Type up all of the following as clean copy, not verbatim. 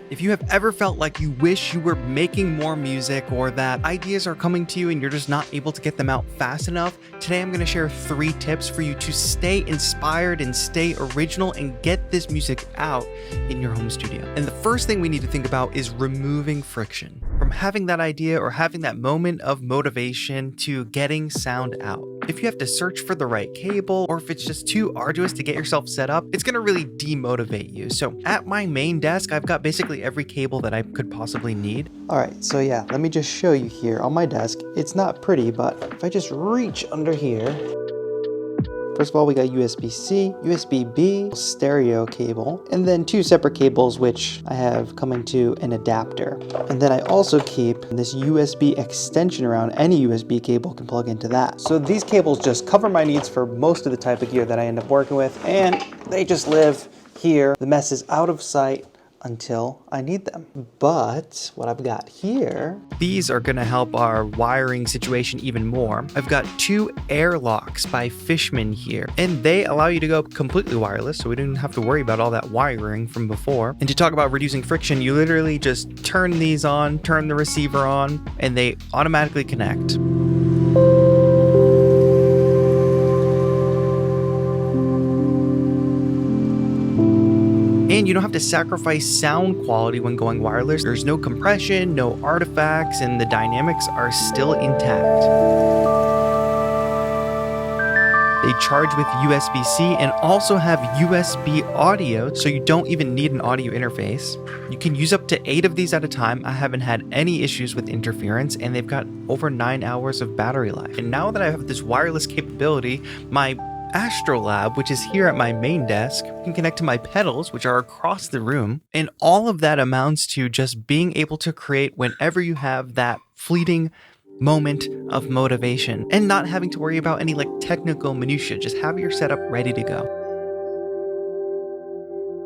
If you have ever felt like you wish you were making more music or that ideas are coming to you and you're just not able to get them out fast enough, today I'm going to share 3 tips for you to stay inspired and stay original and get this music out in your home studio. And the first thing we need to think about is removing friction. From having that idea or having that moment of motivation to getting sound out. If you have to search for the right cable or if it's just too arduous to get yourself set up, it's going to really demotivate you. So at my main desk, I've got basically every cable that I could possibly need. All right, so yeah, let me just show you here on my desk. It's not pretty, but if I just reach under here, first of all, we got USB-C, USB-B, stereo cable, and then 2 separate cables, which I have coming to an adapter. And then I also keep this USB extension around. Any USB cable can plug into that. So these cables just cover my needs for most of the type of gear that I end up working with, and they just live here. The mess is out of sight until I need them. But what I've got here, these are going to help our wiring situation even more. I've got 2 airlocks by Fishman here, and they allow you to go completely wireless, so we didn't have to worry about all that wiring from before. And to talk about reducing friction, you literally just turn these on, turn the receiver on, and they automatically connect. And you don't have to sacrifice sound quality when going wireless. There's no compression, no artifacts, and the dynamics are still intact. They charge with USB-C and also have USB audio, so you don't even need an audio interface. You can use up to 8 of these at a time. I haven't had any issues with interference, and they've got over 9 hours of battery life. And now that I have this wireless capability, my Astrolab, which is here at my main desk, can connect to my pedals, which are across the room. And all of that amounts to just being able to create whenever you have that fleeting moment of motivation and not having to worry about any technical minutia. Just have your setup ready to go.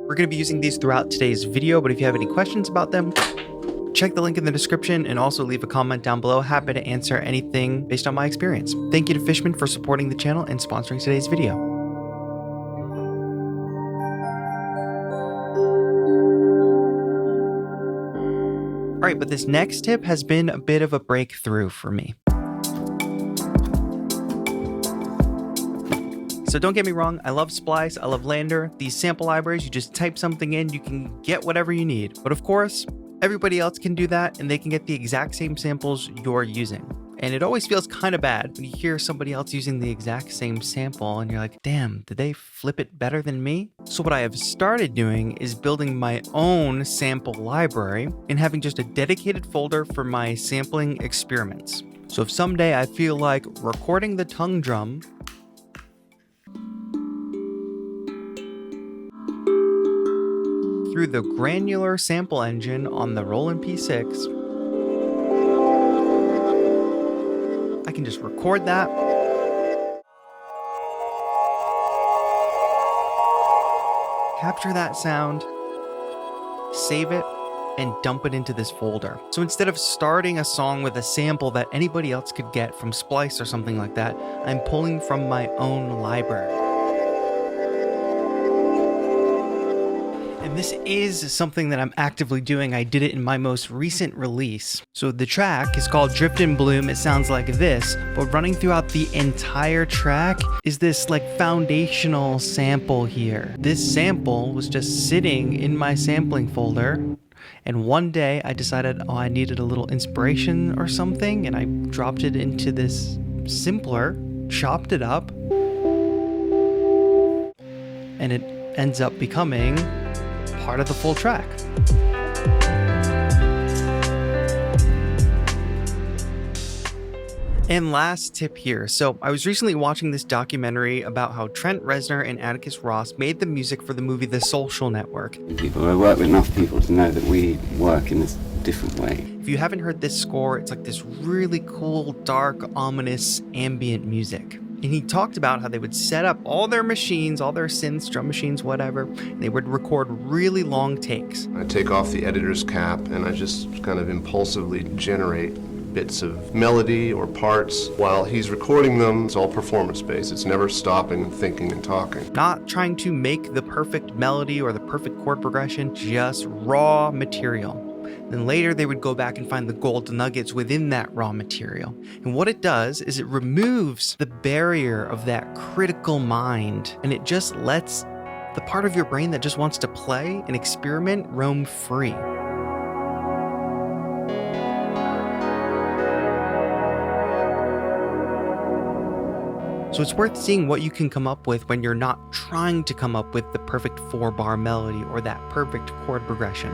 We're going to be using these throughout today's video, but if you have any questions about them, check the link in the description and also leave a comment down below. Happy to answer anything based on my experience. Thank you to Fishman for supporting the channel and sponsoring today's video. All right, but this next tip has been a bit of a breakthrough for me. So don't get me wrong, I love Splice, I love Lander. These sample libraries, you just type something in, you can get whatever you need. But of course, everybody else can do that and they can get the exact same samples you're using. And it always feels kind of bad when you hear somebody else using the exact same sample and you're like, damn, did they flip it better than me? So what I have started doing is building my own sample library and having just a dedicated folder for my sampling experiments. So if someday I feel like recording the tongue drum through the Granular sample engine on the Roland P6, I can just record that, capture that sound, save it, and dump it into this folder. So instead of starting a song with a sample that anybody else could get from Splice or something like that, I'm pulling from my own library. And this is something that I'm actively doing. I did it in my most recent release. So the track is called Drift and Bloom. It sounds like this, but running throughout the entire track is this foundational sample here. This sample was just sitting in my sampling folder. And one day I decided, I needed a little inspiration or something. And I dropped it into this simpler, chopped it up, and it ends up becoming part of the full track. And last tip here. So I was recently watching this documentary about how Trent Reznor and Atticus Ross made the music for the movie The Social Network. I work with enough people to know that we work in this different way. If you haven't heard this score, it's like this really cool, dark, ominous ambient music. And he talked about how they would set up all their machines, all their synths, drum machines, whatever, and they would record really long takes. I take off the editor's cap and I just kind of impulsively generate bits of melody or parts. While he's recording them, it's all performance-based. It's never stopping and thinking and talking. Not trying to make the perfect melody or the perfect chord progression, just raw material. Then later they would go back and find the gold nuggets within that raw material. And what it does is it removes the barrier of that critical mind, and it just lets the part of your brain that just wants to play and experiment roam free. So it's worth seeing what you can come up with when you're not trying to come up with the perfect 4-bar melody or that perfect chord progression.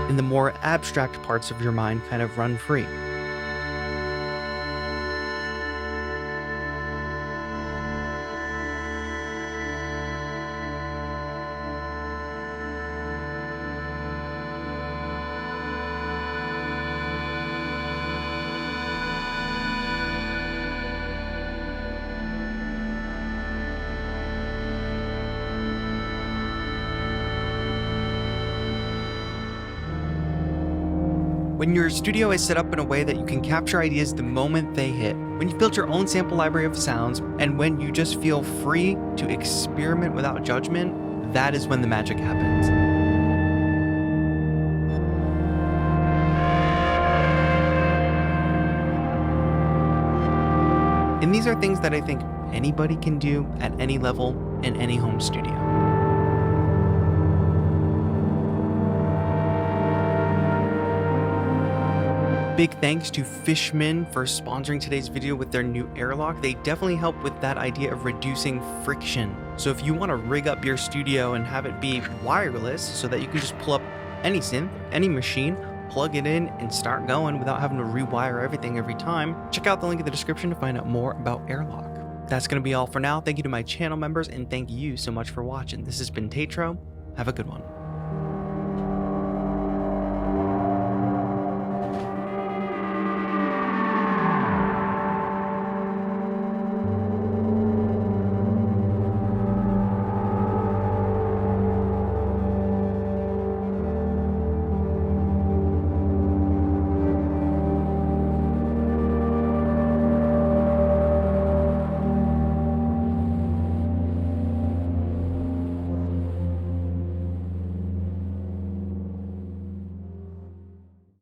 And the more abstract parts of your mind kind of run free. When your studio is set up in a way that you can capture ideas the moment they hit, when you've built your own sample library of sounds, and when you just feel free to experiment without judgment, that is when the magic happens. And these are things that I think anybody can do at any level in any home studio. Big thanks to Fishman for sponsoring today's video with their new airlock. They definitely help with that idea of reducing friction. So if you want to rig up your studio and have it be wireless so that you can just pull up any synth, any machine, plug it in and start going without having to rewire everything every time, check out the link in the description to find out more about airlock. That's going to be all for now. Thank you to my channel members and thank you so much for watching. This has been TAETRO. Have a good one.